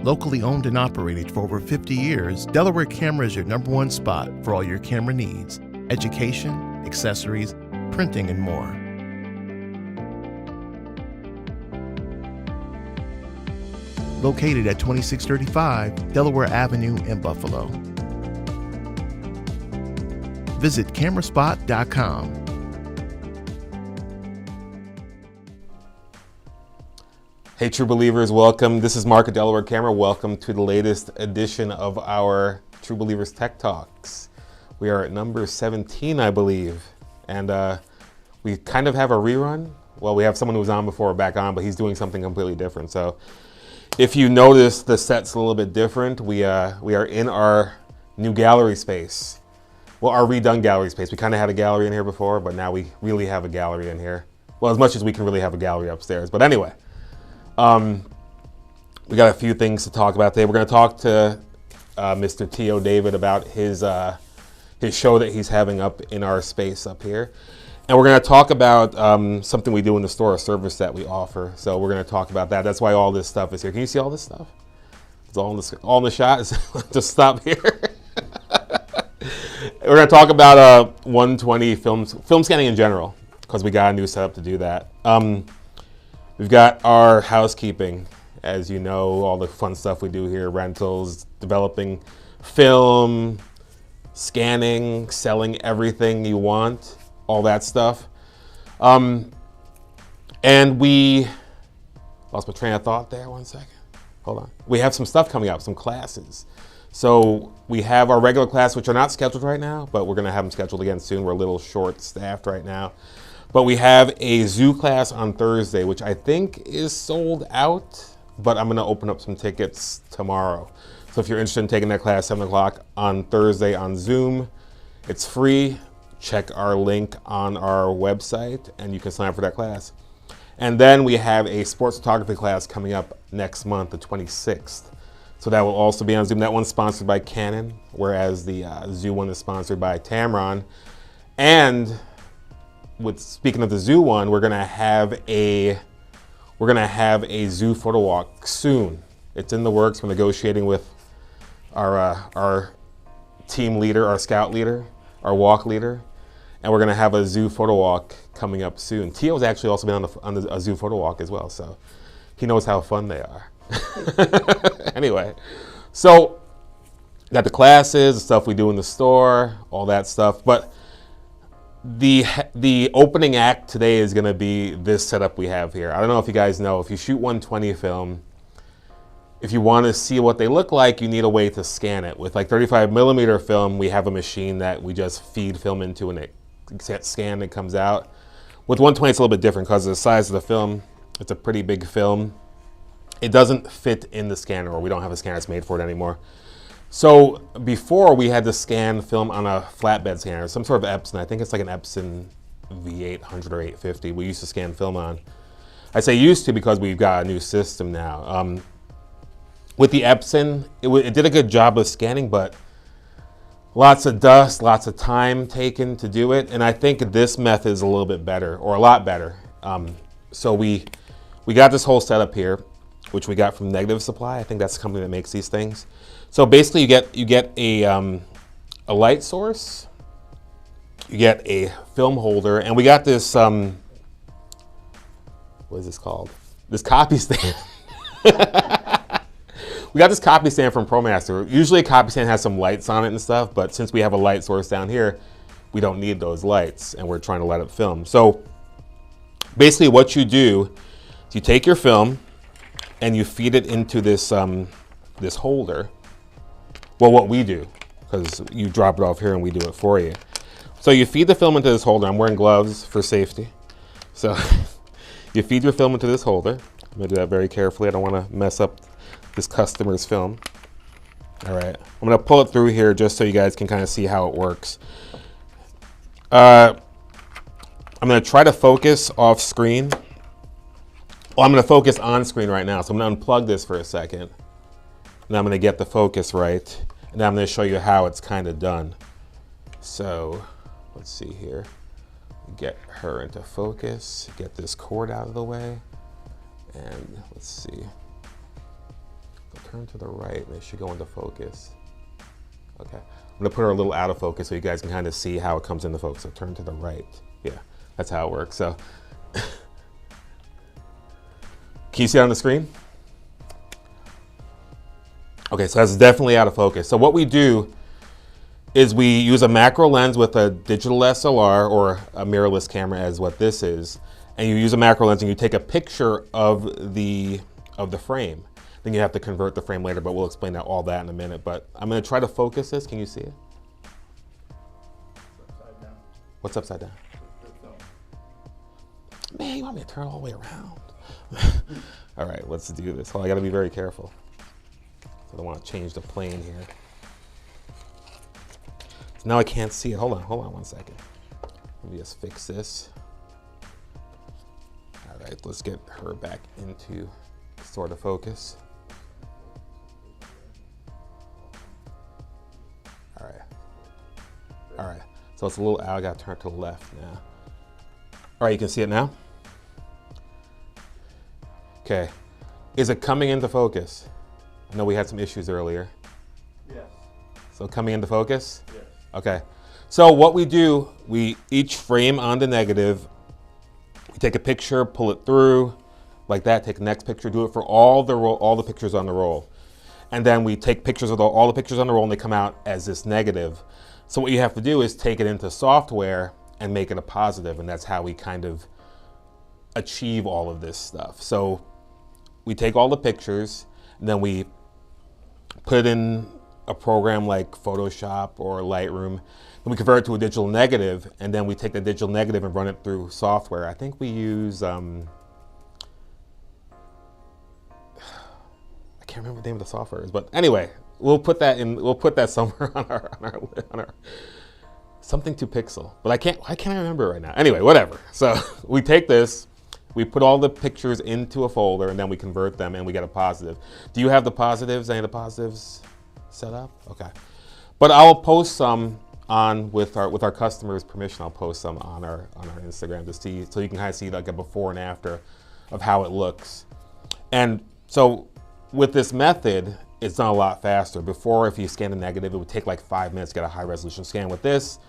Locally owned and operated for over 50 years, Delaware Camera is your #1 spot for all your camera needs, education, accessories, printing, and more. Located at 2635 Delaware Avenue in Buffalo. Visit cameraspot.com. Hey True Believers, welcome. This is Mark at Delaware Camera. Welcome to the latest edition of our True Believers Tech Talks. We are at number 17, I believe. And we kind of have a rerun. Well, we have someone who was on before back on, but he's doing something completely different. So if you notice, the set's a little bit different. We are in our new gallery space. Well, our redone gallery space. We kind of had a gallery in here before, but now we really have a gallery in here. Well, as much as we can really have a gallery upstairs. But anyway. We got a few things to talk about today. We're going to talk to Mr. TEO David about his show that he's having up in our space up here. And we're going to talk about something we do in the store, a service that we offer. So we're going to talk about that. That's why all this stuff is here. Can you see all this stuff? It's all in the shot. Just stop here. We're going to talk about 120 film scanning in general, because we got a new setup to do that. We've got our housekeeping, as you know, all the fun stuff we do here, rentals, developing film, scanning, selling everything you want, all that stuff. And we, lost my train of thought there, 1 second. Hold on. We have some stuff coming up, some classes. So we have our regular class, which are not scheduled right now, but we're gonna have them scheduled again soon. We're a little short-staffed right now. But we have a zoo class on Thursday, which I think is sold out, but I'm gonna open up some tickets tomorrow. So if you're interested in taking that class, 7 o'clock on Thursday on Zoom, it's free. Check our link on our website and you can sign up for that class. And then we have a sports photography class coming up next month, the 26th. So that will also be on Zoom. That one's sponsored by Canon, whereas the zoo one is sponsored by Tamron. And speaking of the zoo one, we're gonna have a zoo photo walk soon. It's in the works. We're negotiating with our team leader, our scout leader, our walk leader, and we're gonna have a zoo photo walk coming up soon. Teo's actually also been on a zoo photo walk as well, so he knows how fun they are. Anyway, so got the classes, the stuff we do in the store, all that stuff, but the opening act today is going to be this setup we have here. I don't know if you guys know, if you shoot 120 film, if you want to see what they look like, you need a way to scan it. With like 35mm film, we have a machine that we just feed film into and it gets scanned, it comes out. With 120, it's a little bit different because of the size of the film. It's a pretty big film. It doesn't fit in the scanner, or we don't have a scanner that's made for it anymore. So before, we had to scan film on a flatbed scanner, some sort of Epson. I think it's like an Epson V800 or 850 we used to scan film on. I say used to because we've got a new system now. With the Epson, it did a good job of scanning, but lots of dust, lots of time taken to do it. And I think this method is a little bit better, or a lot better. So we got this whole setup here, which we got from Negative Supply. I think that's the company that makes these things. So basically, you get a light source, you get a film holder, and we got this what is this called? This copy stand. We got this copy stand from ProMaster. Usually, a copy stand has some lights on it and stuff, but since we have a light source down here, we don't need those lights, and we're trying to light up film. So basically, what you do is you take your film and you feed it into this this holder. Well, what we do, because you drop it off here and we do it for you. So you feed the film into this holder. I'm wearing gloves for safety. So you feed your film into this holder. I'm gonna do that very carefully. I don't wanna mess up this customer's film. All right, I'm gonna pull it through here just so you guys can kind of see how it works. I'm gonna try to focus off screen. Well, I'm gonna focus on screen right now. So I'm gonna unplug this for a second. And I'm gonna get the focus right. And then I'm gonna show you how it's kind of done. So let's see here. Get her into focus, get this cord out of the way. And let's see. turn to the right and it should go into focus. Okay, I'm gonna put her a little out of focus so you guys can kind of see how it comes into focus. So turn to the right. Yeah, that's how it works. So, can you see it on the screen? Okay, so that's definitely out of focus. So what we do is we use a macro lens with a digital SLR or a mirrorless camera as what this is. And you use a macro lens and you take a picture of the frame. Then you have to convert the frame later, but we'll explain all that in a minute. But I'm gonna try to focus this. Can you see it? It's upside down. What's upside down? Man, you want me to turn all the way around? All right, let's do this. Well, I gotta be very careful. I don't want to change the plane here. So now I can't see it. Hold on 1 second. Let me just fix this. All right, let's get her back into sort of focus. All right. So it's a little out. I got to turn to the left now. All right, you can see it now? Okay. Is it coming into focus? I know we had some issues earlier. Yes. So coming into focus? Yes. Okay. So what we do, each frame on the negative, we take a picture, pull it through like that, take the next picture, do it for all the pictures on the roll. And then we take pictures of all the pictures on the roll and they come out as this negative. So what you have to do is take it into software and make it a positive, and that's how we kind of achieve all of this stuff. So we take all the pictures, and then we put it in a program like Photoshop or Lightroom, and we convert it to a digital negative, and then we take the digital negative and run it through software. I think we use, I can't remember the name of the software is, but anyway, we'll put that somewhere on our something to pixel, but I can't remember it right now. Anyway, whatever. So we take this, we put all the pictures into a folder, and then we convert them, and we get a positive. Do you have the positives? Any of the positives set up? Okay, but I'll post some on with our customers' permission. I'll post some on our Instagram to see, so you can kind of see like a before and after of how it looks. And so with this method, it's done a lot faster. Before, if you scan a negative, it would take like 5 minutes to get a high resolution scan. With this,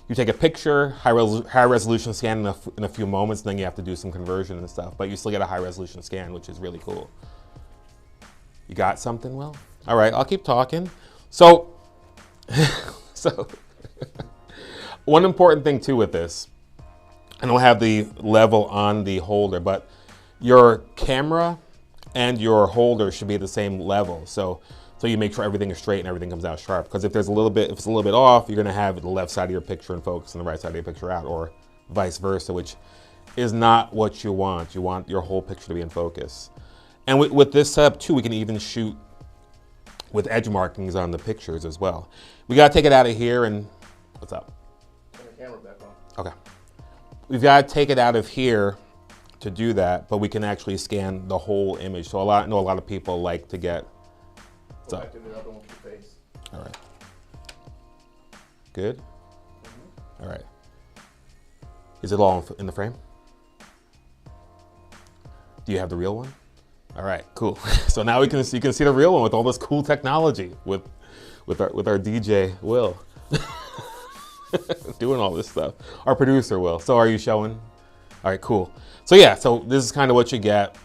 you take a picture, high resolution scan in a few moments, and then you have to do some conversion and stuff, but you still get a high resolution scan, which is really cool. You got something, Will? All right, I'll keep talking. So, one important thing too with this, I don't have the level on the holder, but your camera and your holder should be at the same level. So you make sure everything is straight and everything comes out sharp. Because if it's a little bit off, you're gonna have the left side of your picture in focus and the right side of your picture out, or vice versa, which is not what you want. You want your whole picture to be in focus. And with this setup too, we can even shoot with edge markings on the pictures as well. We gotta take it out of here and, what's up? Turn the camera back on. Okay. We've gotta take it out of here to do that, but we can actually scan the whole image. So I know a lot of people like to get, Go back to the other one with your face. all right. Good? Mm-hmm. All right. Is it all in the frame? Do you have the real one? All right, cool. So now you can see the real one with all this cool technology with our DJ Will doing all this stuff. Our producer Will. So are you showing? All right, cool. So yeah, so this is kind of what you get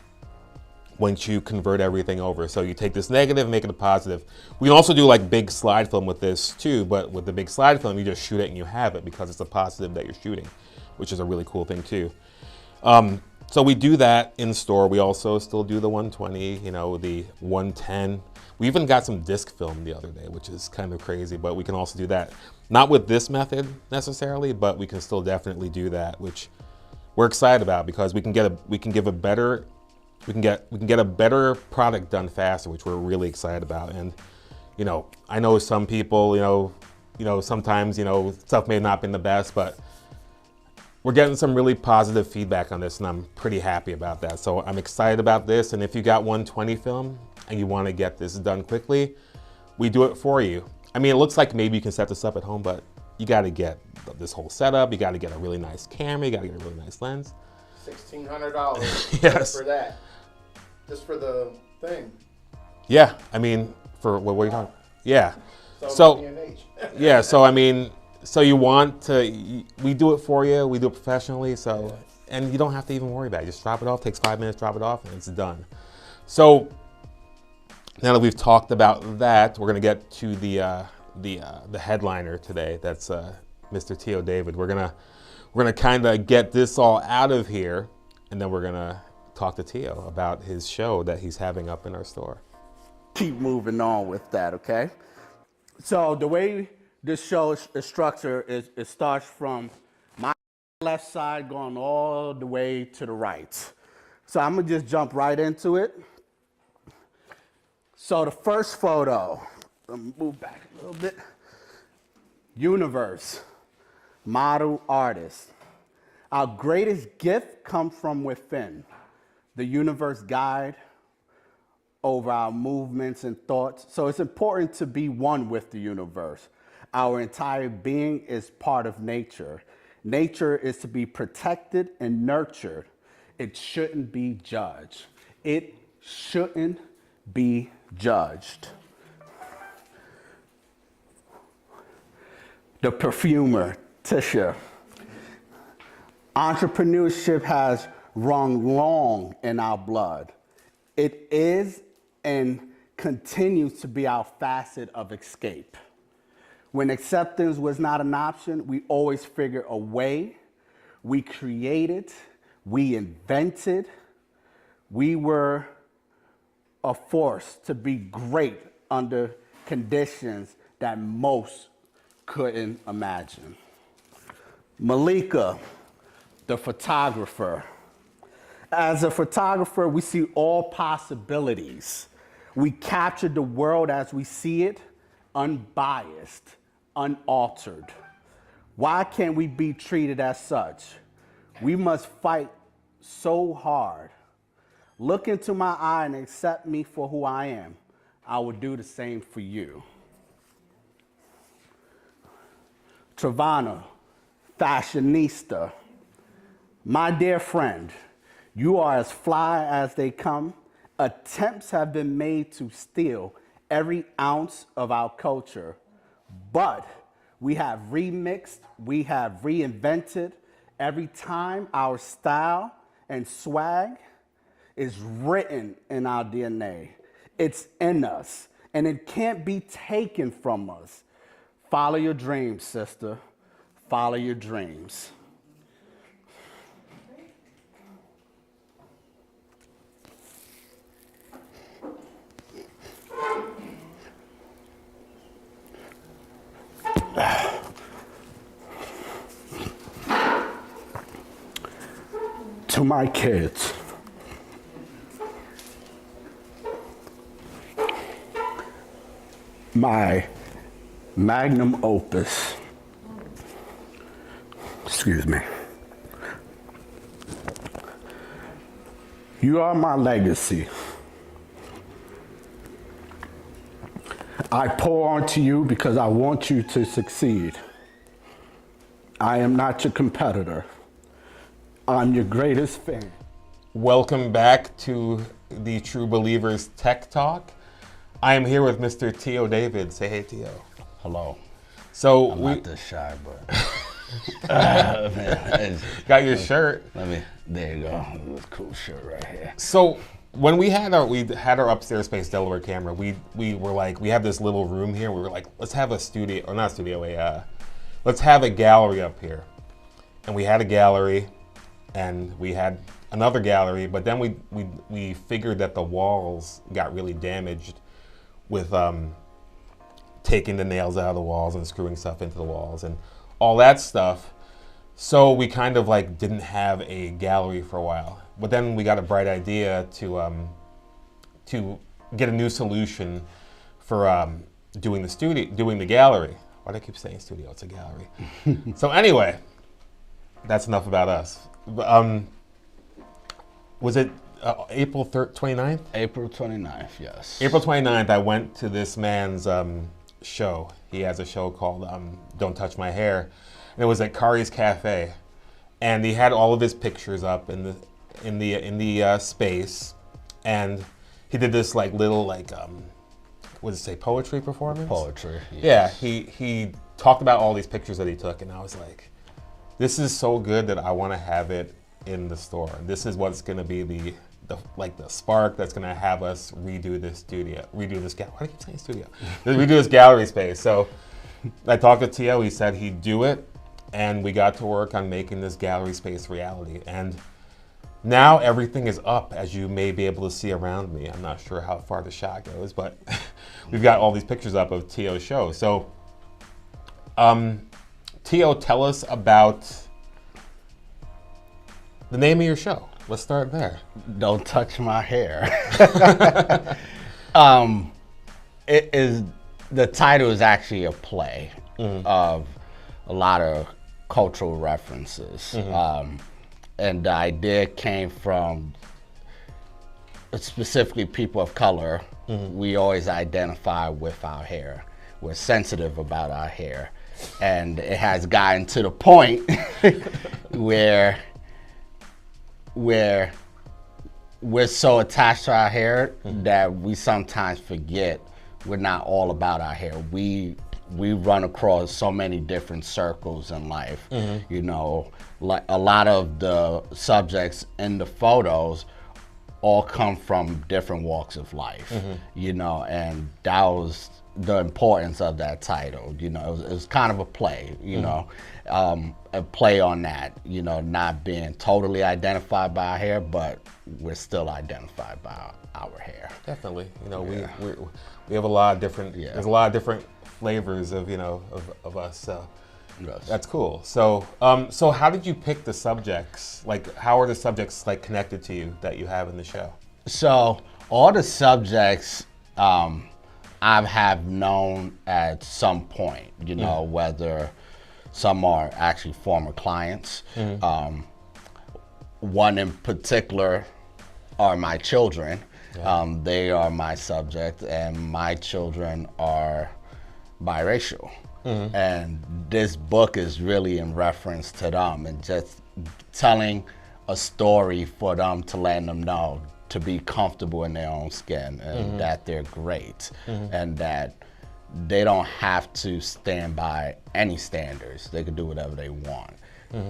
once you convert everything over. So you take this negative, make it a positive. We can also do like big slide film with this too, but with the big slide film, you just shoot it and you have it because it's a positive that you're shooting, which is a really cool thing too. So we do that in store. We also still do the 120, the 110. We even got some disc film the other day, which is kind of crazy, but we can also do that. Not with this method necessarily, but we can still definitely do that, which we're excited about because we can get a better product done faster, which we're really excited about. And I know some people, sometimes stuff may have not been the best, but we're getting some really positive feedback on this, and I'm pretty happy about that. So I'm excited about this. And if you got 120 film and you want to get this done quickly, we do it for you. I mean, it looks like maybe you can set this up at home, but you got to get this whole setup. You got to get a really nice camera. You got to get a really nice lens. $1,600 Yes. for that. Just for the thing. Yeah, I mean, for what are you talking? Yeah. So, So yeah, so I mean, so you want to? We do it for you. We do it professionally. So and you don't have to even worry about it. Just drop it off. Takes 5 minutes. Drop it off, and it's done. So now that we've talked about that, we're gonna get to the headliner today. That's Mr. TEO David. We're gonna kind of get this all out of here, and then we're gonna talk to TEO about his show that he's having up in our store. Keep moving on with that, okay? So the way this show is structured is it starts from my left side going all the way to the right. So I'm gonna just jump right into it. So the first photo, let me move back a little bit. Universe, model artist. Our greatest gift comes from within. The universe guide over our movements and thoughts. So it's important to be one with the universe. Our entire being is part of nature. Nature is to be protected and nurtured. It shouldn't be judged. It shouldn't be judged. The perfumer, Tisha. Entrepreneurship has run long in our blood. It is and continues to be our facet of escape. When acceptance was not an option, we always figured a way. We created, we invented, we were a force to be great under conditions that most couldn't imagine. Malika, the photographer. As a photographer, we see all possibilities. We capture the world as we see it, unbiased, unaltered. Why can't we be treated as such? We must fight so hard. Look into my eye and accept me for who I am. I will do the same for you. Travana, fashionista. My dear friend, you are as fly as they come. Attempts have been made to steal every ounce of our culture, but we have remixed, we have reinvented. Every time our style and swag is written in our DNA. It's in us, and it can't be taken from us. Follow your dreams, sister. Follow your dreams. To my kids, my magnum opus, excuse me. You are my legacy. I pour onto you because I want you to succeed. I am not your competitor. I'm your greatest fan. Welcome back to the True Believers Tech Talk. I am here with Mr. TEO David. Say hey, TEO. Hello. So I'm we not this shy, but man, got your shirt. there you go. This cool shirt right here. So when we had our upstairs space Delaware camera, we were like, we have this little room here. We were like, let's have a studio, or not a studio, let's have a gallery up here. And we had a gallery, and we had another gallery, but then we figured that the walls got really damaged with taking the nails out of the walls and screwing stuff into the walls and all that stuff. So we kind of like didn't have a gallery for a while. But then we got a bright idea to get a new solution for doing the gallery. Why do I keep saying studio? It's a gallery. So anyway, that's enough about us. Was it April 29th? April 29th, yes. April 29th, I went to this man's show. He has a show called Don't Touch My Hair. And it was at Kari's Cafe. And he had all of his pictures up in the space. And he did this like little like what did it say, poetry performance? Poetry. Yeah, he talked about all these pictures that he took, and I was like, this is so good that I want to have it in the store. This is what's going to be the spark that's going to have us redo this gallery. Why do I keep saying studio? Redo this gallery space. So I talked to TEO. He said he'd do it, and we got to work on making this gallery space reality. And now everything is up, as you may be able to see around me. I'm not sure how far the shot goes, but we've got all these pictures up of TEO's show. So, TEO, tell us about the name of your show. Let's start there. Don't touch my hair. The title is actually a play of a lot of cultural references. And the idea came from specifically people of color. We always identify with our hair. We're sensitive about our hair. And it has gotten to the point where we're so attached to our hair that we sometimes forget we're not all about our hair. We run across so many different circles in life. You know, like a lot of the subjects in the photos all come from different walks of life. You know, and that was the importance of that title. You know, it was kind of a play, you know, a play on that, you know, not being totally identified by our hair, but we're still identified by our hair. Definitely. You know, we have a lot of different, there's a lot of different flavors of, you know, of us. So Yes. that's cool. So, so how did you pick the subjects? Like, how are the subjects like connected to you that you have in the show? So all the subjects I have known at some point, you know, whether some are actually former clients. One in particular are my children. They are my subject, and my children are biracial. And this book is really in reference to them and just telling a story for them to let them know to be comfortable in their own skin and that they're great and that they don't have to stand by any standards. They can do whatever they want.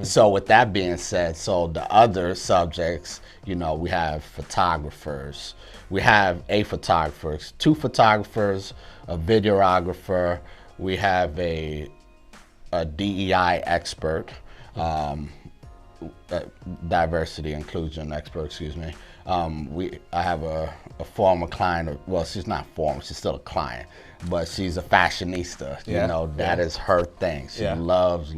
So with that being said, so the other subjects, you know, we have photographers. We have two photographers, a videographer. We have a DEI expert, diversity inclusion expert, excuse me. I have a former client, well, she's not former, she's still a client, but she's a fashionista. You know, that is her thing. She loves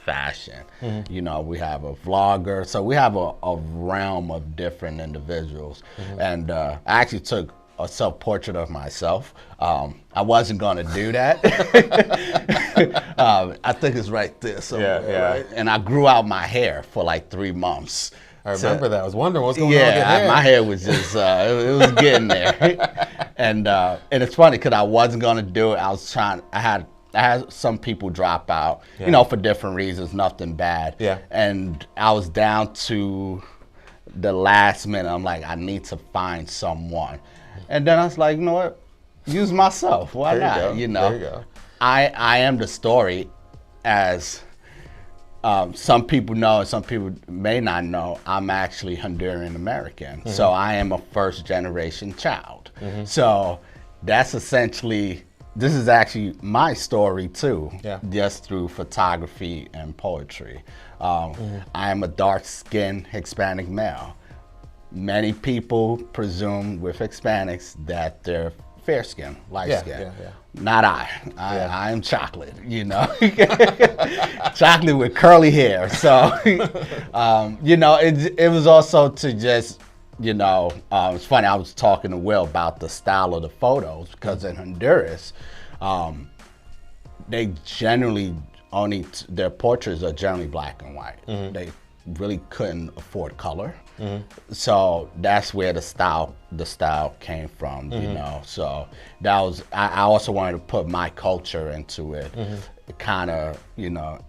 fashion. You know, we have a vlogger. So we have a realm of different individuals. And I actually took a self-portrait of myself. I wasn't gonna do that. I think it's right there somewhere, right? And I grew out my hair for like 3 months. I remember that. I was wondering what's going on with your hair. My hair was just, it was getting there. And it's funny because I wasn't gonna do it. I had some people drop out, you know, for different reasons, nothing bad. And I was down to the last minute. I'm like, I need to find someone. And then I was like, you know what? Use myself. Why not? You know, there you go. I am the story, as some people know and some people may not know. I'm actually Honduran American. So I am a first generation child. So that's essentially, this is actually my story too, just through photography and poetry. I am a dark-skinned Hispanic male. Many people presume with Hispanics that they're fair skin, light skin. Not I. I am chocolate, you know. Chocolate with curly hair. So, you know, it was also to just, you know, it's funny, I was talking to Will about the style of the photos because in Honduras, they generally their portraits are generally black and white. They really couldn't afford color. So that's where the style came from, you know. So that was, I also wanted to put my culture into it, kind of, you know,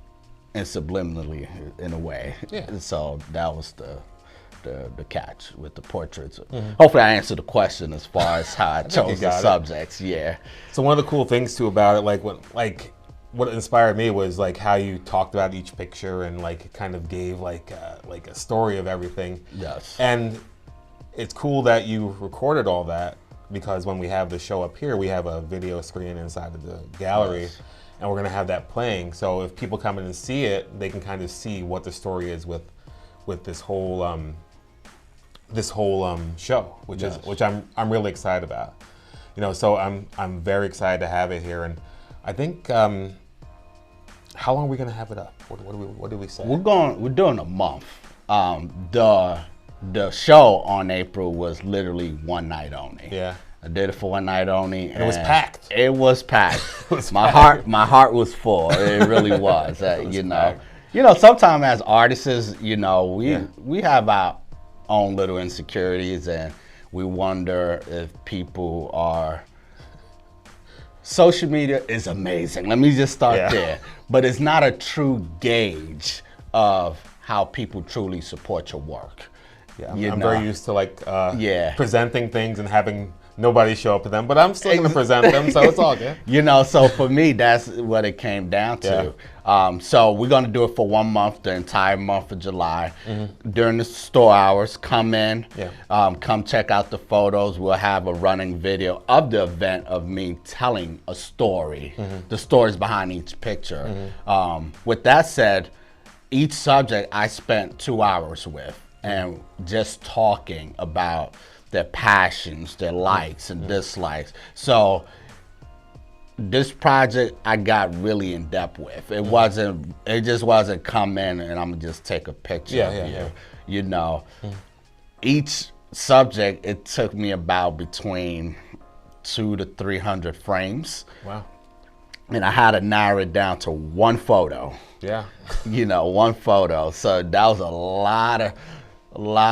and subliminally in a way. So that was the catch with the portraits. Hopefully I answered the question as far as how I you chose the got it. subjects. Yeah. So one of the cool things too about it, what inspired me was like how you talked about each picture and like it kind of gave like a story of everything. Yes. And it's cool that you recorded all that, because when we have the show up here, we have a video screen inside of the gallery. Yes. And we're gonna have that playing. So if people come in and see it, they can kind of see what the story is with this whole show, which Yes. is which I'm really excited about. You know, so I'm very excited to have it here, and I think how long are we gonna have it up? What do we say? We're doing a month. The show on April was literally one night only. Yeah. I did it for one night only, and it was packed. It was packed. My heart was full. It really was. Packed. You know, sometimes as artists, you know, we have our own little insecurities, and we wonder if people are. Social media is amazing. Let me just start there. But it's not a true gauge of how people truly support your work. Yeah, I'm very used to like Yeah. presenting things and having nobody show up to them, but I'm still gonna present them, so it's all good. You know, so for me, that's what it came down to. So we're gonna do it for 1 month, the entire month of July. During the store hours, come in, come check out the photos. We'll have a running video of the event of me telling a story, the stories behind each picture. With that said, each subject I spent 2 hours with, and just talking about their passions, their likes and dislikes. So this project I got really in depth with. It just wasn't come in and I'm gonna just take a picture of you. You know, each subject, it took me about between 200 to 300 frames. Wow. And I had to narrow it down to one photo. Yeah. You know, one photo. So that was a lot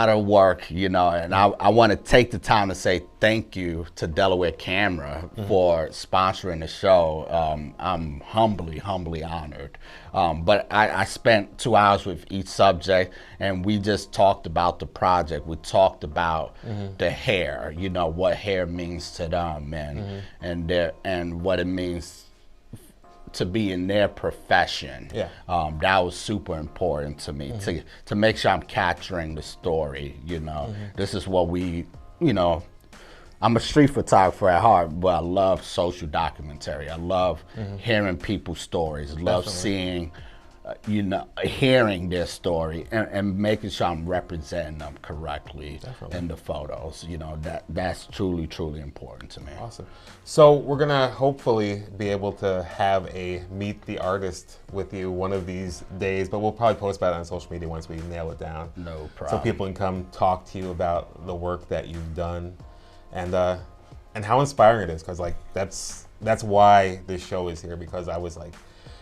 of work, you know, and I want to take the time to say thank you to Delaware Camera for sponsoring the show. I'm humbly honored. But I spent 2 hours with each subject, and we just talked about the project. We talked about the hair, you know, what hair means to them, and what it means to be in their profession. That was super important to me, to make sure I'm capturing the story, you know. This is what you know, I'm a street photographer at heart, but I love social documentary. I love hearing people's stories. I love seeing, you know, hearing their story and making sure I'm representing them correctly in the photos. You know, that's truly important to me. Awesome. So we're gonna hopefully be able to have a meet the artist with you one of these days, but we'll probably post about it on social media once we nail it down. No problem. So people can come talk to you about the work that you've done, and how inspiring it is, because like that's why this show is here, because I was like,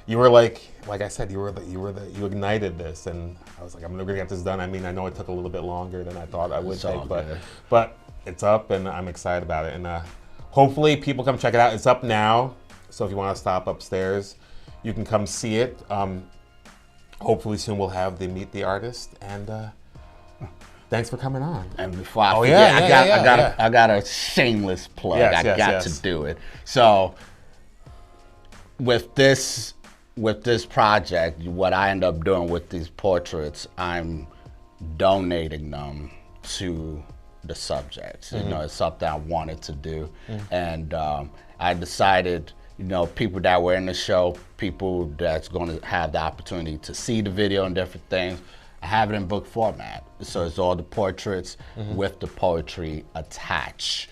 you were like I said, you ignited this, and I was like, I'm gonna get this done. I mean, I know it took a little bit longer than I thought I would take, but it's up, and I'm excited about it, and hopefully people come check it out. It's up now, so if you want to stop upstairs, you can come see it. Hopefully soon we'll have the meet the artist, and thanks for coming on. And before I forget, I got a shameless plug. I got to do it. So with this project, what I end up doing with these portraits, I'm donating them to the subjects. You know, it's something I wanted to do, and I decided, you know, people that were in the show, people that's going to have the opportunity to see the video and different things, I have it in book format. So it's all the portraits with the poetry attached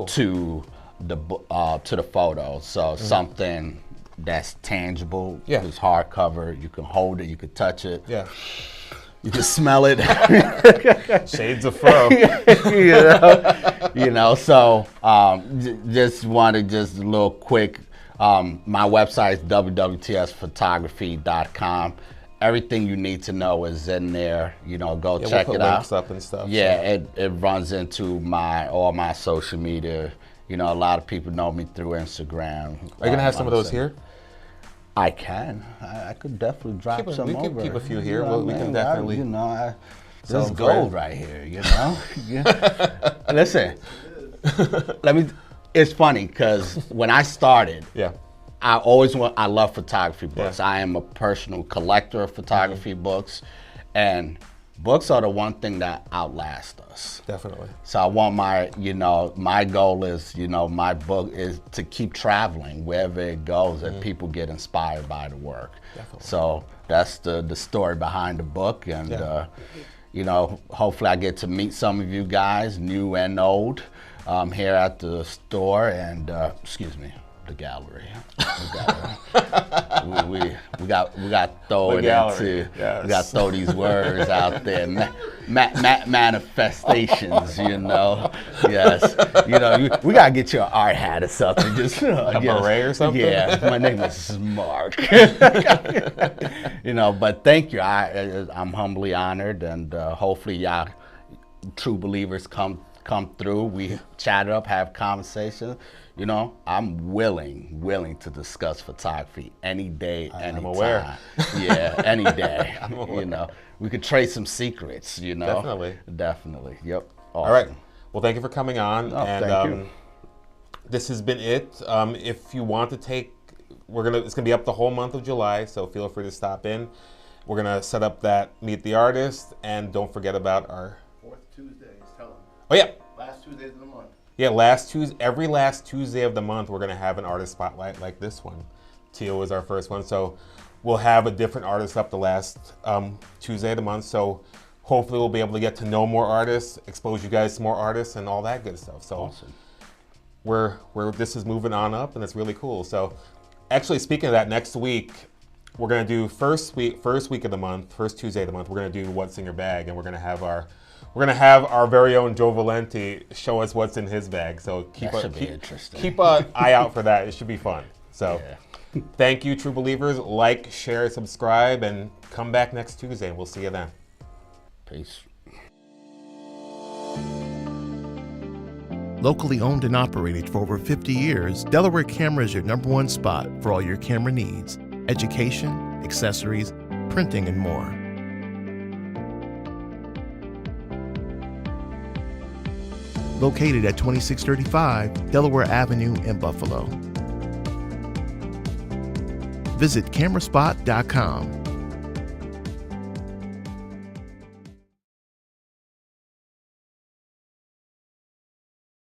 to the photos. So something that's tangible. It's hardcover. You can hold it. You can touch it. You can smell it. Shades of fro. you know. So just wanted just a little quick. My website is www.tsphotography.com. Everything you need to know is in there. You know, go check we'll it put out. Links up and stuff. It runs into all my social media. You know, a lot of people know me through Instagram. Are you gonna have some of those here? I can. I could definitely drop some over. We can keep a few here. You know we can definitely. You know, This is gold right here, you know? Yeah. Listen, it's funny because when I started, Yeah. I love photography books. Yeah. I am a personal collector of photography books, and books are the one thing that outlast us. Definitely. So I want my goal is, my book is to keep traveling wherever it goes and people get inspired by the work. Definitely. So that's the story behind the book, and hopefully I get to meet some of you guys, new and old, here at the store and the gallery. We got to throw it into. Yes. We got to throw these words out there. Manifestations, Yes, we got to get you an art hat or something. Just a beret or something. Yeah, my name is Mark. But thank you. I'm humbly honored, and hopefully y'all true believers come through. We chat up, have conversations. I'm willing to discuss photography any day, any I'm aware. time. Yeah, any day. We could trade some secrets. Definitely. Yep. Awesome. All right. Well, thank you for coming on. Oh, thank you. This has been it. If you want to take, it's gonna be up the whole month of July, so feel free to stop in. We're gonna set up that Meet the Artist, and don't forget about our Fourth Tuesdays, tell them. Oh yeah. Last Tuesdays of the month. Yeah, every last Tuesday of the month, we're gonna have an artist spotlight like this one. TEO is our first one, so we'll have a different artist up the last Tuesday of the month. So hopefully we'll be able to get to know more artists, expose you guys to more artists, and all that good stuff. So Awesome. this is moving on up, and it's really cool. So actually, speaking of that, next week we're gonna do first week of the month, first Tuesday of the month. We're gonna do What's in Your Bag, and we're gonna have our very own Joe Valenti show us what's in his bag. So keep an eye out for that. It should be fun. So thank you, true believers. Like, share, subscribe, and come back next Tuesday, and we'll see you then. Peace. Locally owned and operated for over 50 years, Delaware Camera is your #1 spot for all your camera needs: education, accessories, printing, and more. Located at 2635 Delaware Avenue in Buffalo. Visit cameraspot.com